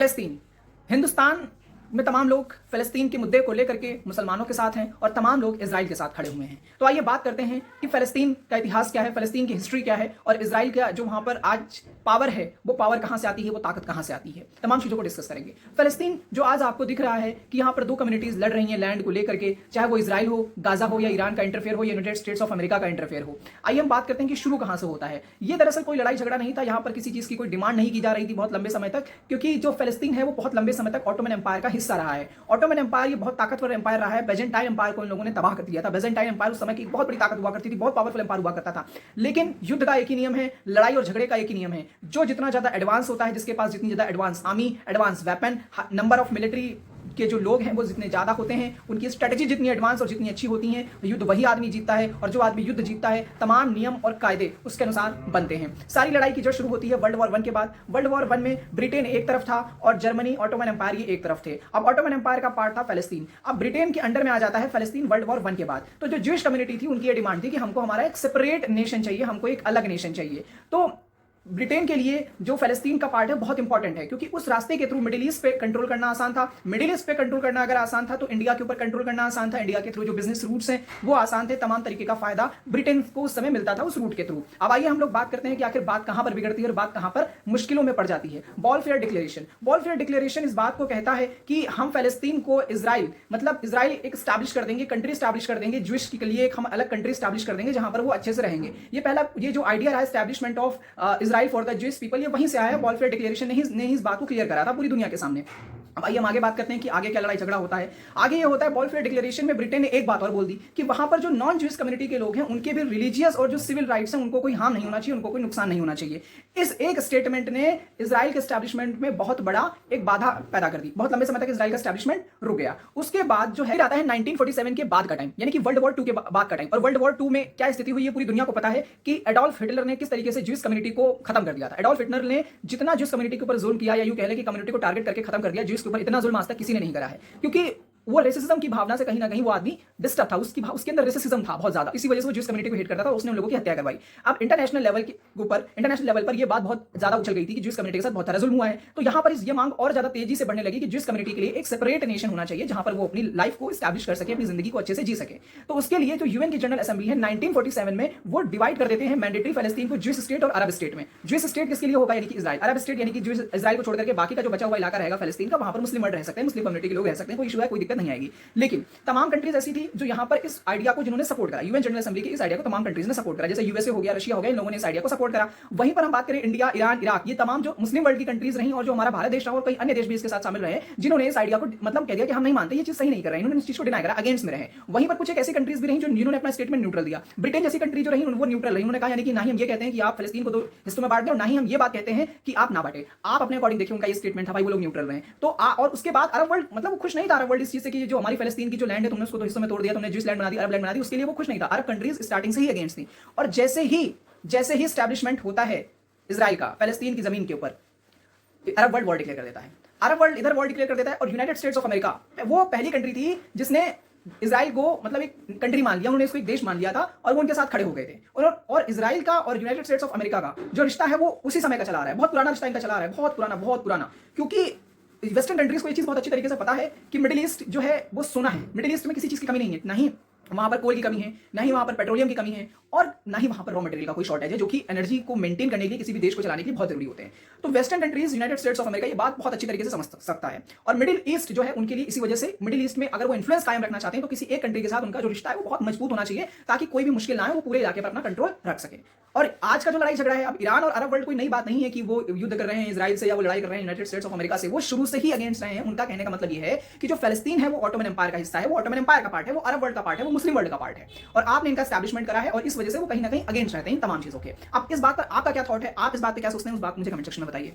फ़लस्तीन, हिंदुस्तान में तमाम लोग फ़लस्तीन के मुद्दे को लेकर के मुसलमानों के साथ हैं और तमाम लोग इज़राइल के साथ खड़े हुए हैं। तो आइए बात करते हैं कि फ़लस्तीन का इतिहास क्या है, फ़लस्तीन की हिस्ट्री क्या है और इज़राइल का जो वहाँ पर आज पावर है, वो पावर कहाँ से आती है, वो ताकत कहाँ से आती है, तमाम चीज़ों को डिस्कस करेंगे। फ़लस्तीन जो आज आपको दिख रहा है कि यहाँ पर दो कम्युनिटीज़ लड़ रही हैं लैंड को लेकर के, चाहे वो इज़राइल हो, गाज़ा हो या ईरान का इंटरफेयर हो या यूनाइटेड स्टेट्स ऑफ अमेरिका का इंटरफेयर हो। आइए हम बात करते हैं कि शुरू कहाँ से होता है। ये दरअसल कोई लड़ाई झगड़ा नहीं था, यहाँ पर किसी चीज़ की कोई डिमांड नहीं की जा रही थी बहुत लंबे समय तक, क्योंकि जो फ़लस्तीन है वो बहुत लंबे समय तक ऑटोमन एम्पायर का हिस्सा रहा है। ऑटोमन एम्पायर ये बहुत ताकतवर एम्पायर रहा है। बेजेंटाइन एम्पायर को इन लोगों ने तबाह कर दिया था। बेजेंटाइन एम्पायर उस समय की बहुत बड़ी ताकत हुआ करती थी, बहुत पावरफुल एम्पायर हुआ करता था। लेकिन युद्ध का एक ही नियम है, लड़ाई और झगड़े का एक ही नियम है, जो जितना ज्यादा एडवांस होता है, जिसके पास जितनी ज्यादा advance army, advance weapon, number of military के जो लोग हैं वो जितने ज्यादा होते हैं, उनकी स्ट्रेटजी जितनी एडवांस और जितनी अच्छी होती है, युद्ध वही आदमी जीतता है। और जो आदमी युद्ध जीतता है, तमाम नियम और कायदे उसके अनुसार बनते हैं। सारी लड़ाई की जो शुरू होती है वर्ल्ड वॉर 1 के बाद। वर्ल्ड वॉर 1 में ब्रिटेन एक तरफ था और जर्मनी, ऑटोमन एम्पायर ये एक तरफ थे। अब ऑटोमन एम्पायर का पार्ट था फ़लस्तीन। अब ब्रिटेन के अंडर में आ जाता है फ़लस्तीन वर्ल्ड वॉर 1 के बाद। तो जो ज्यूइश कम्युनिटी थी उनकी ये डिमांड थी कि हमको हमारा एक सेपरेट नेशन चाहिए, हमको एक अलग नेशन चाहिए। तो ब्रिटेन के लिए जो फ़लस्तीन का पार्ट है बहुत इंपॉर्टेंट है, क्योंकि उस रास्ते के थ्रू मिडिल ईस्ट पे कंट्रोल करना आसान था। मिडिल ईस्ट पे कंट्रोल करना अगर आसान था तो इंडिया के ऊपर कंट्रोल करना आसान था। इंडिया के थ्रू जो बिजनेस रूट्स हैं वो आसान थे। तमाम तरीके का फायदा ब्रिटेन को उस समय मिलता था उस रूट के थ्रू। अब आइए हम लोग बात करते हैं कि आखिर बात कहां पर बिगड़ती है और बात कहां पर मुश्किलों में पड़ जाती है। बॉलफेयर डिक्लेरेशन। बॉलफेयर डिक्लेरेशन इस बात को कहता है कि हम फ़लस्तीन को इजराइल, मतलब इजराइल एक स्टैब्लिश कर देंगे, कंट्री स्टैब्लिश कर देंगे, ज्यूइश के लिए एक हम अलग कंट्री स्टैब्लिश कर देंगे जहां पर वो अच्छे से रहेंगे। ये पहला ये जो आइडिया रहा establishment of Israel for the Jewish people, ये वहीं से आया है। बॉलफेयर डिक्लेरेशन ने ही इस बात को क्लियर करा था पूरी दुनिया के सामने। अब आइए हम आगे बात करते हैं कि आगे क्या लड़ाई झगड़ा होता है। आगे ये होता है बॉलफेयर डिक्लेरेशन में ब्रिटेन ने एक बात और बोल दी कि वहां पर जो नॉन ज्यूइश कम्युनिटी के लोग हैं उनके भी रिलीजियस और जो सिविल राइट्स हैं उनको कोई हार्म नहीं होना चाहिए, उनको कोई नुकसान नहीं होना चाहिए। इस एक स्टेटमेंट ने इजराइल के एस्टैब्लिशमेंट में बहुत बड़ा एक बाधा पैदा कर दी। बहुत लंबे समय तक इजराइल का एस्टैब्लिशमेंट रुक गया। उसके बाद जो है आता है 1947 के बाद का टाइम, यानी कि वर्ल्ड वॉर 2 के बाद का टाइम। और वर्ल्ड वॉर 2 में क्या स्थिति हुई है पूरी दुनिया को पता है कि एडोल्फ हिटलर ने किस तरीके से ज्यूइश कम्युनिटी को खत्म कर दिया था। एडोल्फ हिटलर ने जितना ज्यूइश कम्युनिटी के ऊपर जुल्म किया, या यूं कह लें कि कम्युनिटी को टारगेट करके खत्म कर दिया, ज्यूइश के ऊपर इतना जुल्म आज तक किसी ने नहीं करा है, क्योंकि वो रेसिज्म की भावना से कहीं ना कहीं वो आदमी डिस्टर्ब था। उसके अंदर रेसिज्म था बहुत ज्यादा, इसी वजह से वो ज्यूइश कम्युनिटी को हेट करता था, उसने उन लोगों की हत्या करवाई। अब इंटरनेशनल लेवल पर ये बात बहुत ज्यादा उछल गई थी कि ज्यूइश कम्युनिटी के साथ बहुत सारा जुल्म हुआ है। तो यहाँ पर ये मांग और ज्यादा तेजी से बढ़ने लगी कि ज्यूइश कम्युनिटी के लिए एक सेपरेट नेशन होना चाहिए जहां पर वो अपनी लाइफ को एस्टैब्लिश कर सके, अपनी जिंदगी को अच्छे से जी सके। तो उसके लिए जो यूएन की जनरल असेंबली है 1947 में वो डिवाइड कर देते हैं मैंडेटरी फ़लस्तीन को ज्यूइश स्टेट और अरब स्टेट में। ज्यूइश स्टेट किसके लिए होगा, यानी कि इजराइल। अरब स्टेट यानी कि इजराइल को छोड़ करके बाकी का जो बचा हुआ इलाका रहेगा फ़लस्तीन का, वहां पर मुस्लिम रह सकते हैं, मुस्लिम कम्युनिटी के लोग रह सकते हैं, कोई इशू है, कोई दिक्कत नहीं आएगी। लेकिन तमाम कंट्रीज ऐसी थी जो यहां पर इस आइडिया को जिन्होंने सपोर्ट करा, यूएन जनरल असेंबली के इस आइडिया को तमाम कंट्रीज ने सपोर्ट करा, जैसे यूएसए हो गया, रशिया हो गया, इन लोगों ने इस आइडिया को सपोर्ट करा। वहीं पर हम बात करें इंडिया, ईरान, इराक, ये तमाम जो मुस्लिम वर्ल्ड की कंट्रीज रही और जो हमारा भारत देश रहा और कई अन्य देश भी इसके साथ शामिल रहे, जिन्होंने इस आइडिया को मतलब कह दिया कि हम नहीं मानते, ये चीज सही नहीं कर रहे हैं, इन्होंने इस चीज को डिनाई करा, अगेंस्ट में रहे। वहीं पर कुछ एक ऐसी कंट्रीज भी रही जिन्होंने अपना स्टेटमेंट न्यूट्रल दिया। ब्रिटेन जैसी कंट्री जो रही वो न्यूट्रल रही, उन्होंने कहा यानी कि ना ही हम ये कहते हैं कि आप फ़लस्तीन को दो हिस्सों में बांट दें और ना ही हम ये बात कहते हैं कि आप ना बांटे, आप अपने अकॉर्डिंग देखिए, उनका ये स्टेटमेंट था भाई, वो लोग न्यूट्रल रहे। तो और उसके बाद अरब वर्ल्ड, मतलब वो खुश नहीं था अरब वर्ल्ड इस चीज से कि जो हमारी फ़लस्तीन की जो लैंड है तुमने उसको दो हिस्सों में तोड़ दिया, तुमने ज्यूइश लैंड बना दी, अरब लैंड बना दी, उसके लिए वो खुश नहीं था। अरब कंट्रीज स्टार्टिंग से ही अगेंस्ट थी। और जैसे ही एस्टैब्लिशमेंट होता है इजराइल का फ़लस्तीन की जमीन के ऊपर, अरब वर्ल्ड वॉर डिक्लेयर कर देता है। अरब वर्ल्ड इधर वॉर डिक्लेयर कर देता है। और यूनाइटेड स्टेट्स ऑफ अमेरिका वो पहली कंट्री थी जिसने इजराइल को मतलब एक कंट्री मान लिया, उन्होंने इसको एक देश मान लिया था और वो उनके साथ खड़े हो गए थे। और इजराइल का और यूनाइटेड स्टेट्स ऑफ अमेरिका का जो रिश्ता है वो उसी समय का चला रहा है, बहुत पुराना रिश्ता इनका चला रहा है, बहुत पुराना। क्योंकि वेस्टर्न कंट्रीज को एक चीज बहुत अच्छी तरीके से पता है कि मिडिल ईस्ट जो है वो सोना है, मिडिल ईस्ट में किसी चीज की कमी नहीं है, नहीं वहां पर कोल की कमी है, ना ही वहां पर पेट्रोलियम की कमी है, और ना ही वहां पर रॉ मटेरियल का कोई शॉर्टेज है, जो कि एनर्जी को मेंटेन करने के लिए, किसी भी देश को चलाने के लिए बहुत जरूरी होते हैं। तो western countries, United states of America ये बात बहुत अच्छी तरीके से समझ सकता है। और मिडिल ईस्ट जो है उनके लिए इसी वजह से, मिडिल ईस्ट में अगर वो इन्फ्लुएंस कायम रखना चाहते हैं तो किसी एक कंट्री के साथ उनका जो रिश्ता है वो बहुत मजबूत होना चाहिए, ताकि कोई भी मुश्किल ना आए, वो पूरे इलाके पर अपना कंट्रोल रख सके। और आज का जो लड़ाई झगड़ा है, अब ईरान और अरब वर्ल्ड कोई नई बात नहीं है कि वो युद्ध कर रहे हैं इजराइल से या वो लड़ाई कर रहे हैं यूनाइटेड स्टेट्स ऑफ अमेरिका से, वो शुरू से ही अगेंस्ट रहे हैं। उनका कहने का मतलब ये है कि जो फ़लस्तीन है वो ऑटोमन एम्पायर का हिस्सा है, वो ऑटोमन एम्पायर का पार्ट है, वो अरब वर्ल्ड का पार्ट है, वो मुस्लिम वर्ल्ड का पार्ट है, और आपने इनका एस्टैब्लिशमेंट करा है, और इस वजह से वो कहीं ना कहीं अगेंस्ट रहते हैं इन तमाम चीजों के। अब इस बात पर आपका क्या थॉट है, आप इस बात पे क्या सोचते हैं, उस बात को मुझे कमेंट सेक्शन में बताइए।